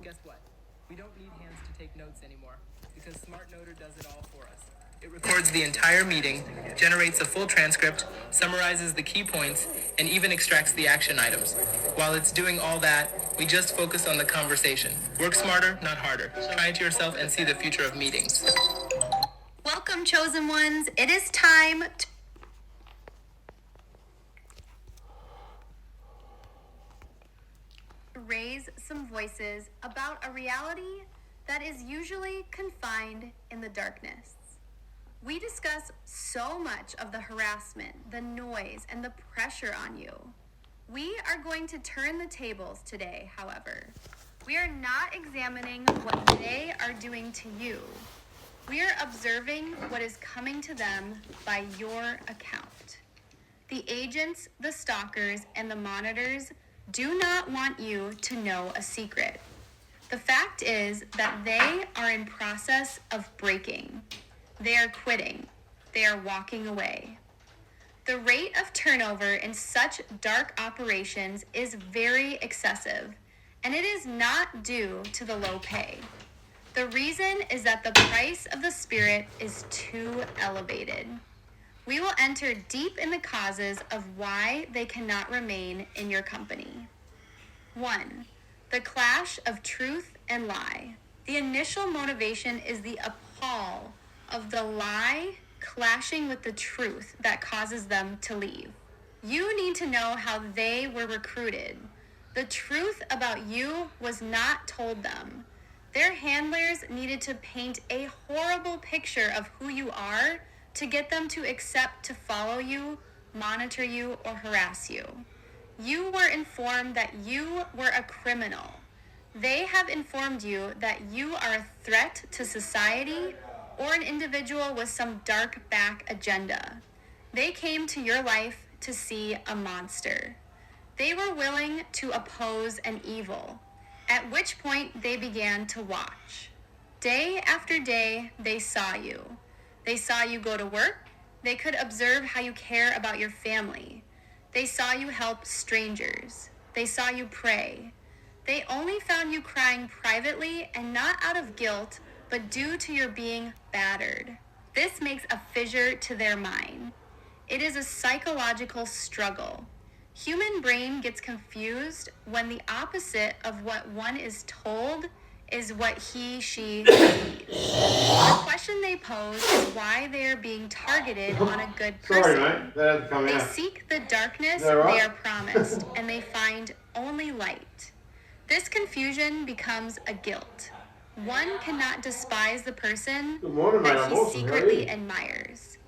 guess what? We don't need hands to take notes anymore, because SmartNoter does it all for us. It records the entire meeting, generates a full transcript, summarizes the key points, and even extracts the action items. While it's doing all that, we just focus on the conversation. Work smarter, not harder. Try it yourself and see the future of meetings. Welcome, chosen ones. It is time to raise some voices about a reality that is usually confined in the darkness. We discuss so much of the harassment, the noise, and the pressure on you. We are going to turn the tables today, however. We are not examining what they are doing to you. We are observing what is coming to them by your account. The agents, the stalkers, and the monitors do not want you to know a secret. The fact is that they are in process of breaking. They are quitting. They are walking away. The rate of turnover in such dark operations is very excessive, and it is not due to the low pay. The reason is that the price of the spirit is too elevated. We will enter deep in the causes of why they cannot remain in your company. 1. The clash of truth and lie. The initial motivation is the appall of the lie clashing with the truth that causes them to leave. You need to know how they were recruited. The truth about you was not told them. Their handlers needed to paint a horrible picture of who you are to get them to accept to follow you, monitor you, or harass you. You were informed that you were a criminal. They have informed you that you are a threat to society or an individual with some dark back agenda. They came to your life to see a monster. They were willing to oppose an evil, at which point they began to watch. Day after day, they saw you. They saw you go to work. They could observe how you care about your family. They saw you help strangers. They saw you pray. They only found you crying privately and not out of guilt, but due to your being battered. This makes a fissure to their mind. It is a psychological struggle. Human brain gets confused when the opposite of what one is told is what she believes. The question they pose is why they are being targeted on a good person. Sorry, mate. That had to come They out. seek the darkness Is that right? they are promised, and they find only light. This confusion becomes a guilt. One cannot despise the person Good morning, mate. that I'm he awesome. How are secretly you? admires.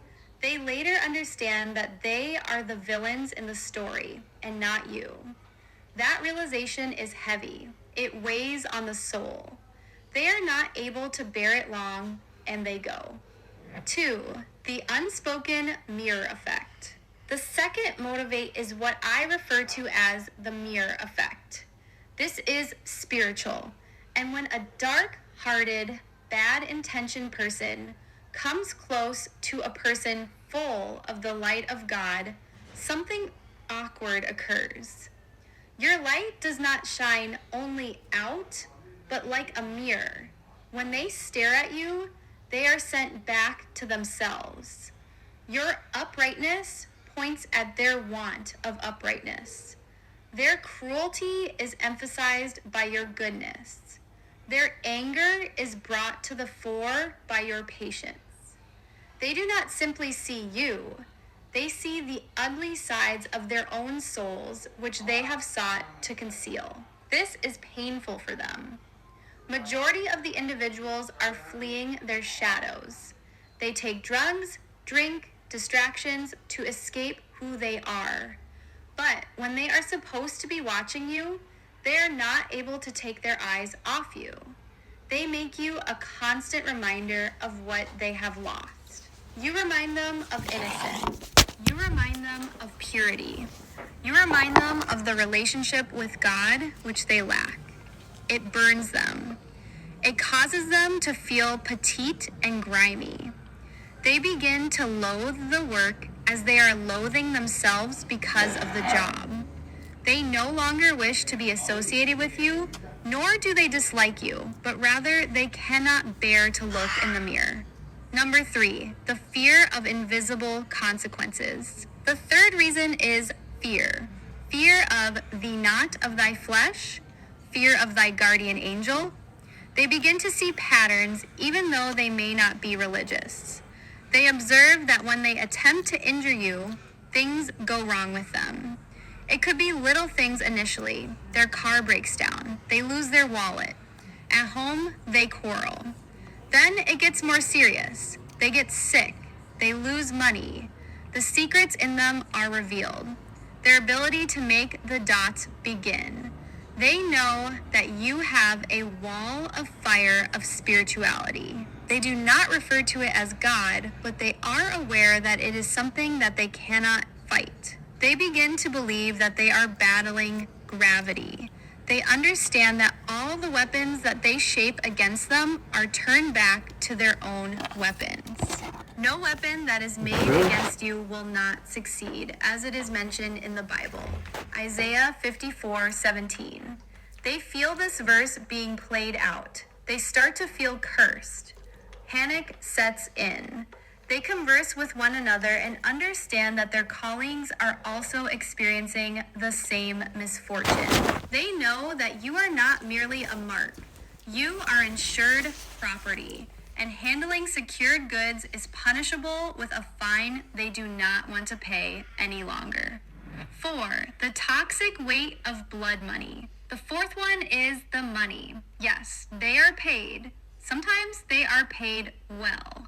They later understand that they are the villains in the story and not you. That realization is heavy. It weighs on the soul. They are not able to bear it long, and they go. 2. The unspoken mirror effect. The second motivate is what I refer to as the mirror effect. This is spiritual, and when a dark-hearted, bad-intentioned person comes close to a person full of the light of God, something awkward occurs. Your light does not shine only out, but like a mirror. When they stare at you, they are sent back to themselves. Your uprightness points at their want of uprightness. Their cruelty is emphasized by your goodness. Their anger is brought to the fore by your patience. They do not simply see you. They see the ugly sides of their own souls, which they have sought to conceal. This is painful for them. Majority of the individuals are fleeing their shadows. They take drugs, drink, distractions to escape who they are. But when they are supposed to be watching you, they are not able to take their eyes off you. They make you a constant reminder of what they have lost. You remind them of innocence. You remind them of purity. You remind them of the relationship with God, which they lack. It burns them. It causes them to feel petite and grimy. They begin to loathe the work as they are loathing themselves because of the job. They no longer wish to be associated with you, nor do they dislike you, but rather they cannot bear to look in the mirror. Number 3, the fear of invisible consequences. The third reason is fear. Fear of the knot of thy flesh, fear of thy guardian angel. They begin to see patterns even though they may not be religious. They observe that when they attempt to injure you, things go wrong with them. It could be little things initially. Their car breaks down. They lose their wallet. At home, they quarrel. Then it gets more serious. They get sick. They lose money. The secrets in them are revealed. Their ability to make the dots begin. They know that you have a wall of fire of spirituality. They do not refer to it as God, but they are aware that it is something that they cannot fight. They begin to believe that they are battling gravity. They understand that all the weapons that they shape against them are turned back to their own weapons. No weapon that is made against you will not succeed, as it is mentioned in the Bible. Isaiah 54:17. They feel this verse being played out. They start to feel cursed. Panic sets in. They converse with one another and understand that their callings are also experiencing the same misfortune. They know that you are not merely a mark. You are insured property, and handling secured goods is punishable with a fine they do not want to pay any longer. 4, the toxic weight of blood money. The fourth one is the money. Yes, they are paid. Sometimes they are paid well.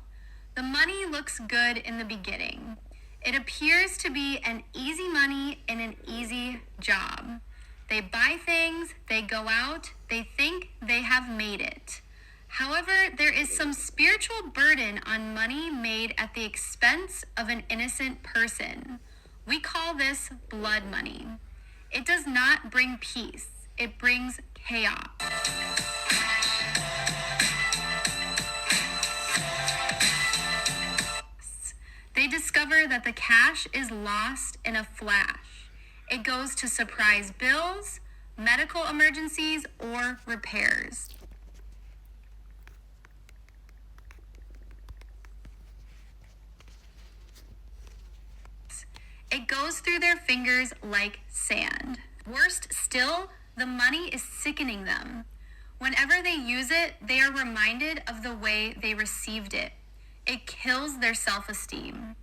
The money looks good in the beginning. It appears to be an easy money and an easy job. They buy things, they go out, they think they have made it. However, there is some spiritual burden on money made at the expense of an innocent person. We call this blood money. It does not bring peace. It brings chaos. They discover that the cash is lost in a flash. It goes to surprise bills, medical emergencies, or repairs. It goes through their fingers like sand. Worst still, the money is sickening them. Whenever they use it, they are reminded of the way they received it. It kills their self-esteem.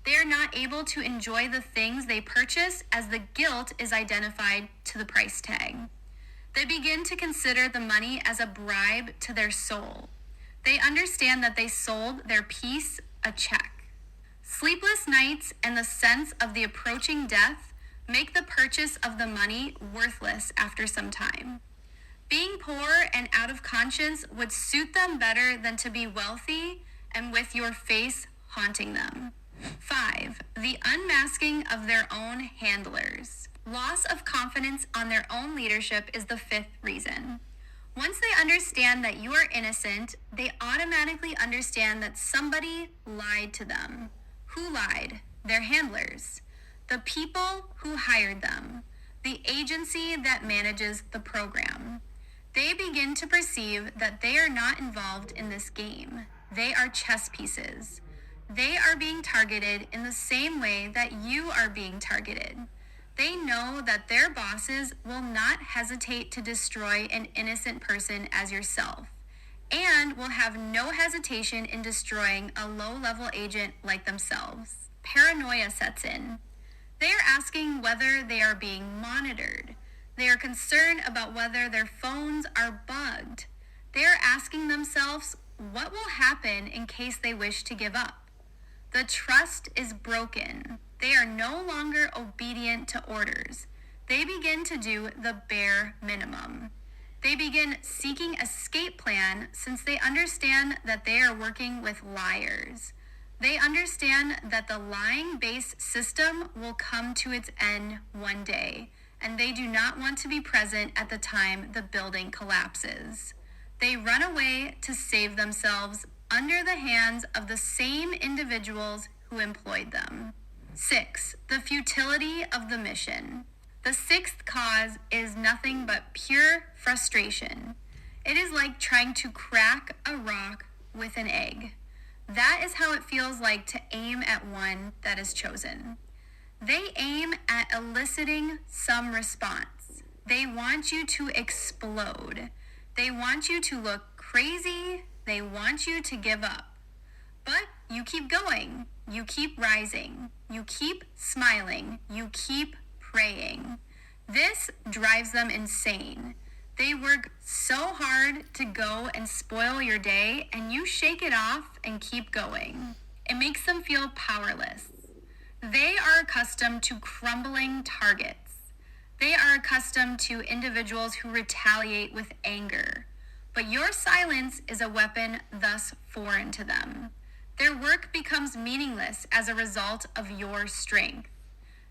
They are not able to enjoy the things they purchase as the guilt is identified to the price tag. They begin to consider the money as a bribe to their soul. They understand that they sold their peace a check. Sleepless nights and the sense of the approaching death make the purchase of the money worthless after some time. Being poor and out of conscience would suit them better than to be wealthy and with your face haunting them. 5, the unmasking of their own handlers. Loss of confidence on their own leadership is the 5th reason. Once they understand that you are innocent, they automatically understand that somebody lied to them. Who lied? Their handlers. The people who hired them. The agency that manages the program. They begin to perceive that they are not involved in this game. They are chess pieces. They are being targeted in the same way that you are being targeted. They know that their bosses will not hesitate to destroy an innocent person as yourself, and will have no hesitation in destroying a low-level agent like themselves. Paranoia sets in. They are asking whether they are being monitored. They are concerned about whether their phones are bugged. They are asking themselves, what will happen in case they wish to give up? The trust is broken. They are no longer obedient to orders. They begin to do the bare minimum. They begin seeking escape plan since they understand that they are working with liars. They understand that the lying-based system will come to its end one day, and they do not want to be present at the time the building collapses. They run away to save themselves under the hands of the same individuals who employed them. 6, the futility of the mission. The sixth cause is nothing but pure frustration. It is like trying to crack a rock with an egg. That is how it feels like to aim at one that is chosen. They aim at eliciting some response. They want you to explode. They want you to look crazy. They want you to give up. But you keep going. You keep rising. You keep smiling. You keep praying. This drives them insane. They work so hard to go and spoil your day, and you shake it off and keep going. It makes them feel powerless. They are accustomed to crumbling targets. They are accustomed to individuals who retaliate with anger. But your silence is a weapon thus foreign to them. Their work becomes meaningless as a result of your strength.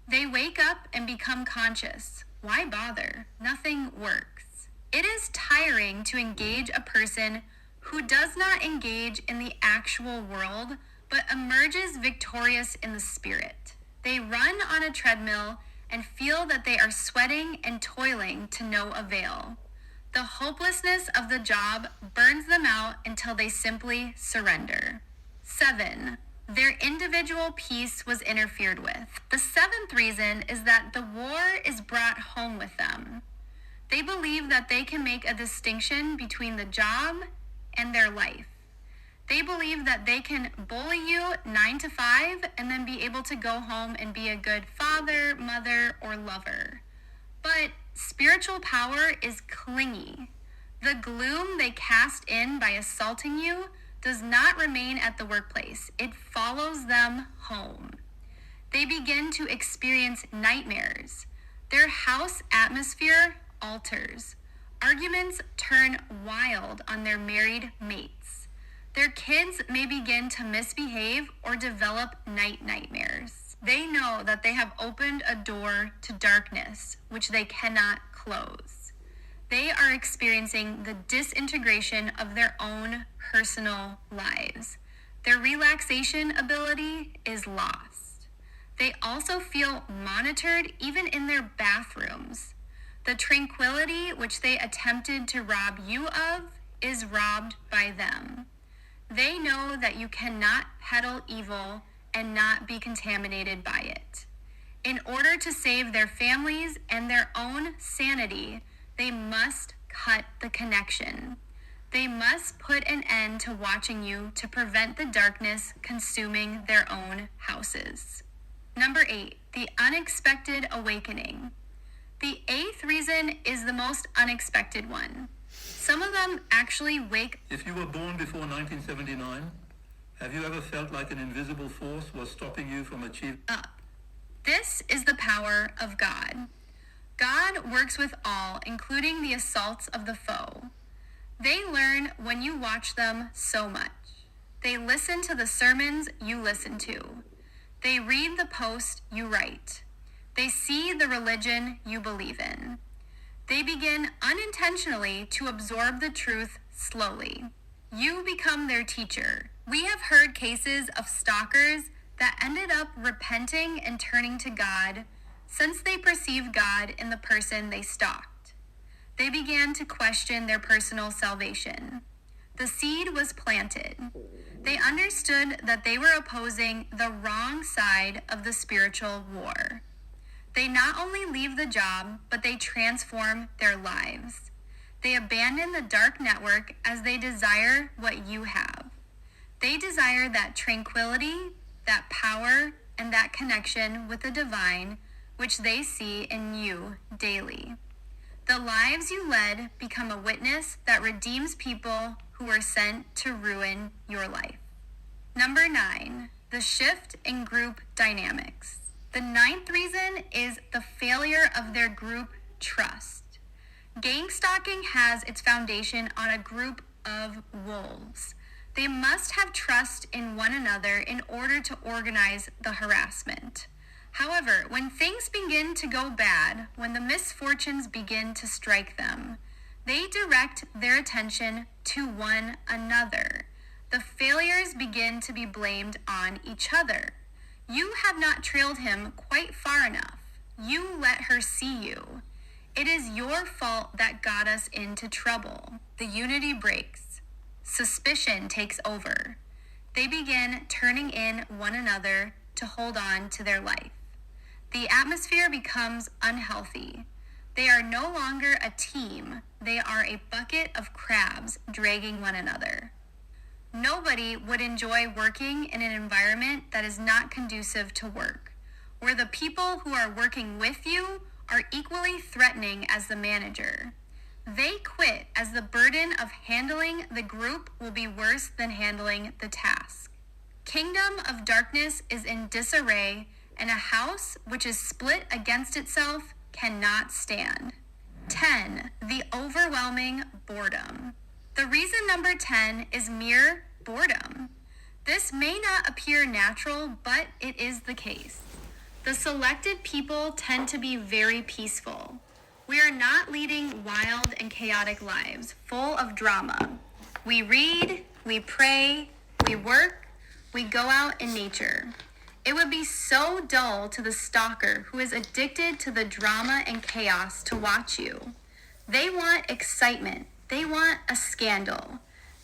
They wake up and become conscious. Why bother? Nothing works. It is tiring to engage a person who does not engage in the actual world, but emerges victorious in the spirit. They run on a treadmill and feel that they are sweating and toiling to no avail. The hopelessness of the job burns them out until they simply surrender. 7. Their individual peace was interfered with. The seventh reason is that the war is brought home with them. They believe that they can make a distinction between the job and their life. They believe that they can bully you 9 to 5 and then be able to go home and be a good father, mother, or lover. But spiritual power is clingy. The gloom they cast in by assaulting you does not remain at the workplace. It follows them home. They begin to experience nightmares. Their house atmosphere alters. Arguments turn wild on their married mates. Their kids may begin to misbehave or develop night nightmares. They know that they have opened a door to darkness, which they cannot close. They are experiencing the disintegration of their own personal lives. Their relaxation ability is lost. They also feel monitored even in their bathrooms. The tranquility which they attempted to rob you of is robbed by them. They know that you cannot peddle evil and not be contaminated by it. In order to save their families and their own sanity, they must cut the connection. They must put an end to watching you to prevent the darkness consuming their own houses. Number 8, the unexpected awakening. The 8th reason is the most unexpected one. Some of them actually wake. If you were born before 1979, have you ever felt like an invisible force was stopping you from achieving up. This is the power of God. God works with all, including the assaults of the foe. They learn when you watch them so much. They listen to the sermons you listen to. They read the post you write. They see the religion you believe in. They begin unintentionally to absorb the truth slowly. You become their teacher. We have heard cases of stalkers that ended up repenting and turning to God since they perceived God in the person they stalked. They began to question their personal salvation. The seed was planted. They understood that they were opposing the wrong side of the spiritual war. They not only leave the job, but they transform their lives. They abandon the dark network as they desire what you have. They desire that tranquility, that power, and that connection with the divine, which they see in you daily. The lives you led become a witness that redeems people who were sent to ruin your life. Number 9, the shift in group dynamics. The 9th reason is the failure of their group trust. Gang stalking has its foundation on a group of wolves. They must have trust in one another in order to organize the harassment. However, when things begin to go bad, when the misfortunes begin to strike them, they direct their attention to one another. The failures begin to be blamed on each other. You have not trailed him quite far enough. You let her see you. It is your fault that got us into trouble. The unity breaks. Suspicion takes over. They begin turning in one another to hold on to their life. The atmosphere becomes unhealthy. They are no longer a team. They are a bucket of crabs dragging one another. Nobody would enjoy working in an environment that is not conducive to work, where the people who are working with you are equally threatening as the manager. They quit as the burden of handling the group will be worse than handling the task. Kingdom of darkness is in disarray, and a house which is split against itself cannot stand. 10. The overwhelming boredom. The reason number 10 is mere boredom. This may not appear natural, but it is the case. The selected people tend to be very peaceful. We are not leading wild and chaotic lives full of drama. We read, we pray, we work, we go out in nature. It would be so dull to the stalker who is addicted to the drama and chaos to watch you. They want excitement. They want a scandal.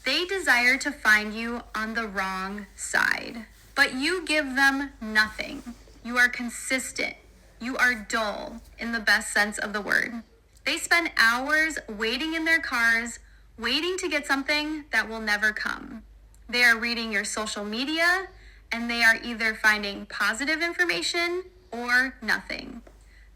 They desire to find you on the wrong side. But you give them nothing. You are consistent. You are dull in the best sense of the word. They spend hours waiting in their cars, waiting to get something that will never come. They are reading your social media, and they are either finding positive information or nothing.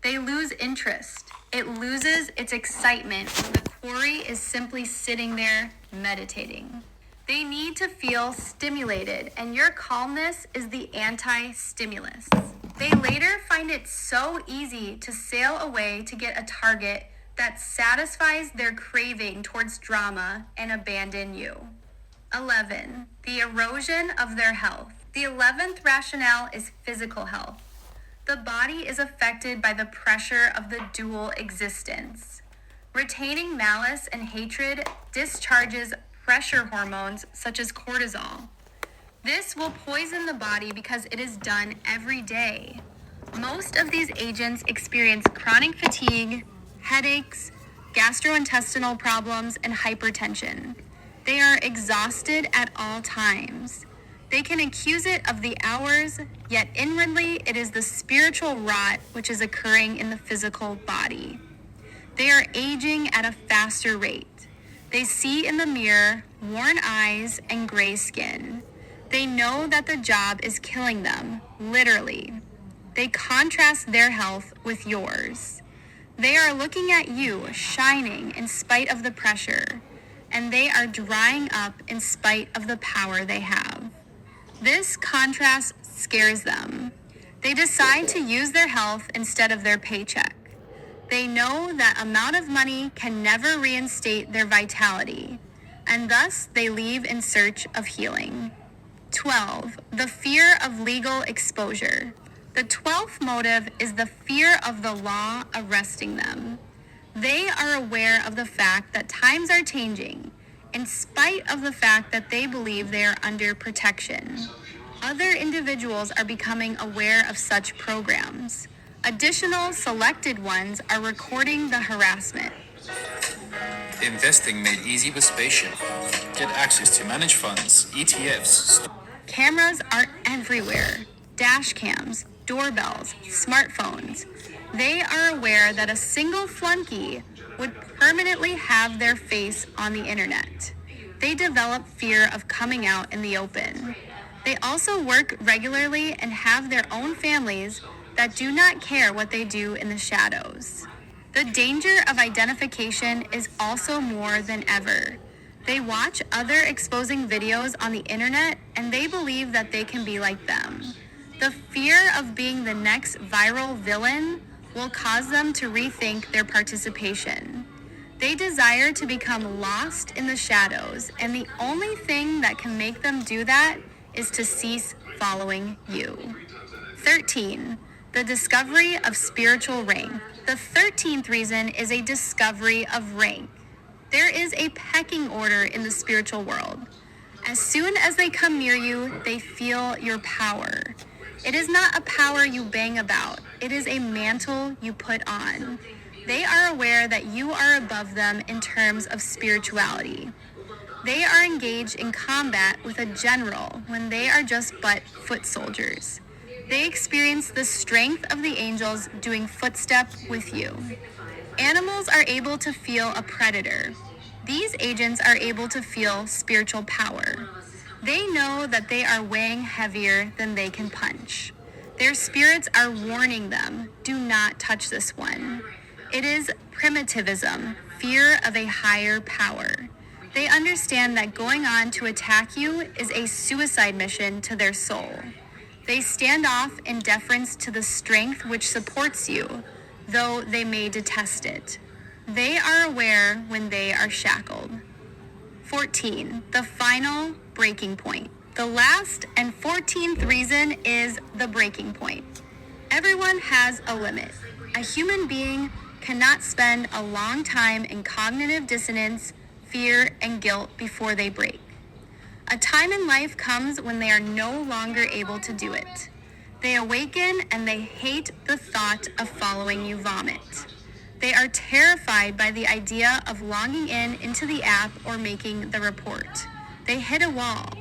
They lose interest. It loses its excitement when the quarry is simply sitting there meditating. They need to feel stimulated, and your calmness is the anti-stimulus. They later find it so easy to sail away to get a target that satisfies their craving towards drama and abandon you. 11. The erosion of their health. The 11th rationale is physical health. The body is affected by the pressure of the dual existence. Retaining malice and hatred discharges pressure hormones such as cortisol. This will poison the body because it is done every day. Most of these agents experience chronic fatigue, headaches, gastrointestinal problems, and hypertension. They are exhausted at all times. They can accuse it of the hours, yet inwardly it is the spiritual rot which is occurring in the physical body. They are aging at a faster rate. They see in the mirror worn eyes and gray skin. They know that the job is killing them, literally. They contrast their health with yours. They are looking at you, shining in spite of the pressure, and they are drying up in spite of the power they have. This contrast scares them. They decide to use their health instead of their paycheck. They know that amount of money can never reinstate their vitality, and thus they leave in search of healing. 12. The fear of legal exposure. The 12th motive is the fear of the law arresting them. They are aware of the fact that times are changing, in spite of the fact that they believe they are under protection. Other individuals are becoming aware of such programs. Additional selected ones are recording the harassment. Investing made easy with Spatial. Get access to managed funds, ETFs. Cameras are everywhere. Dash cams, doorbells, smartphones. They are aware that a single flunky would permanently have their face on the internet. They develop fear of coming out in the open. They also work regularly and have their own families that do not care what they do in the shadows. The danger of identification is also more than ever. They watch other exposing videos on the internet and they believe that they can be like them. The fear of being the next viral villain will cause them to rethink their participation. They desire to become lost in the shadows, and the only thing that can make them do that is to cease following you. 13. The discovery of spiritual rank. The 13th reason is a discovery of rank. There is a pecking order in the spiritual world. As soon as they come near you, they feel your power. It is not a power you bang about. It is a mantle you put on. They are aware that you are above them in terms of spirituality. They are engaged in combat with a general when they are just but foot soldiers. They experience the strength of the angels doing footstep with you. Animals are able to feel a predator. These agents are able to feel spiritual power. They know that they are weighing heavier than they can punch. Their spirits are warning them, do not touch this one. It is primitivism, fear of a higher power. They understand that going on to attack you is a suicide mission to their soul. They stand off in deference to the strength which supports you, though they may detest it. They are aware when they are shackled. 14. The final breaking point. The last and 14th reason is the breaking point. Everyone has a limit. A human being cannot spend a long time in cognitive dissonance, fear, and guilt before they break. A time in life comes when they are no longer able to do it. They awaken and they hate the thought of following you vomit. They are terrified by the idea of logging into the app or making the report. They hit a wall.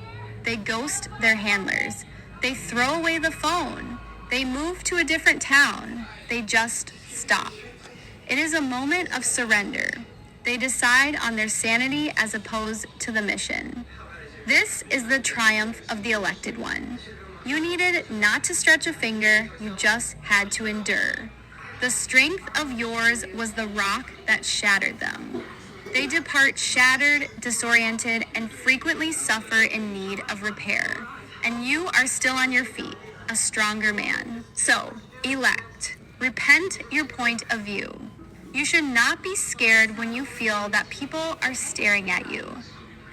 They ghost their handlers. They throw away the phone. They move to a different town. They just stop. It is a moment of surrender. They decide on their sanity as opposed to the mission. This is the triumph of the elected one. You needed not to stretch a finger, you just had to endure. The strength of yours was the rock that shattered them. They depart shattered, disoriented, and frequently suffer in need of repair. And you are still on your feet, a stronger man. So, elect. Repent your point of view. You should not be scared when you feel that people are staring at you.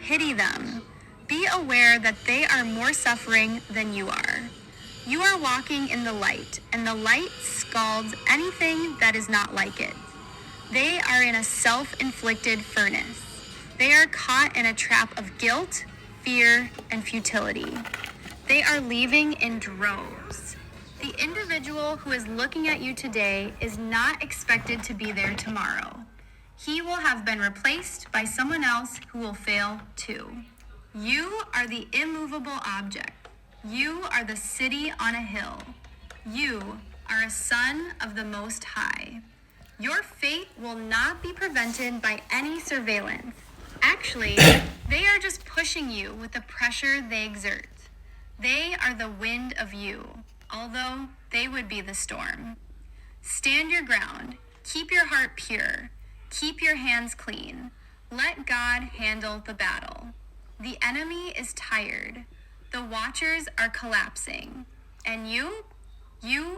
Pity them. Be aware that they are more suffering than you are. You are walking in the light, and the light scalds anything that is not like it. They are in a self-inflicted furnace. They are caught in a trap of guilt, fear, and futility. They are leaving in droves. The individual who is looking at you today is not expected to be there tomorrow. He will have been replaced by someone else who will fail too. You are the immovable object. You are the city on a hill. You are a son of the Most High. Your fate will not be prevented by any surveillance. Actually, they are just pushing you with the pressure they exert. They are the wind of you, although they would be the storm. Stand your ground. Keep your heart pure. Keep your hands clean. Let God handle the battle. The enemy is tired. The watchers are collapsing. And you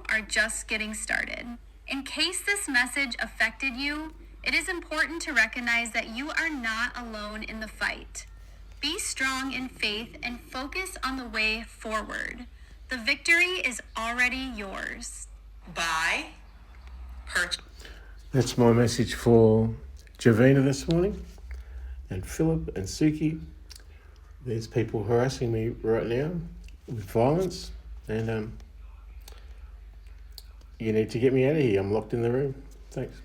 are just getting started. In case this message affected you, it is important to recognize that you are not alone in the fight. Be strong in faith and focus on the way forward. The victory is already yours. Buy, purchase. That's my message for Jovina this morning, and Phillip and Sukhi. There's people harassing me right now with violence, and you need to get me out of here. I'm locked in the room. Thanks.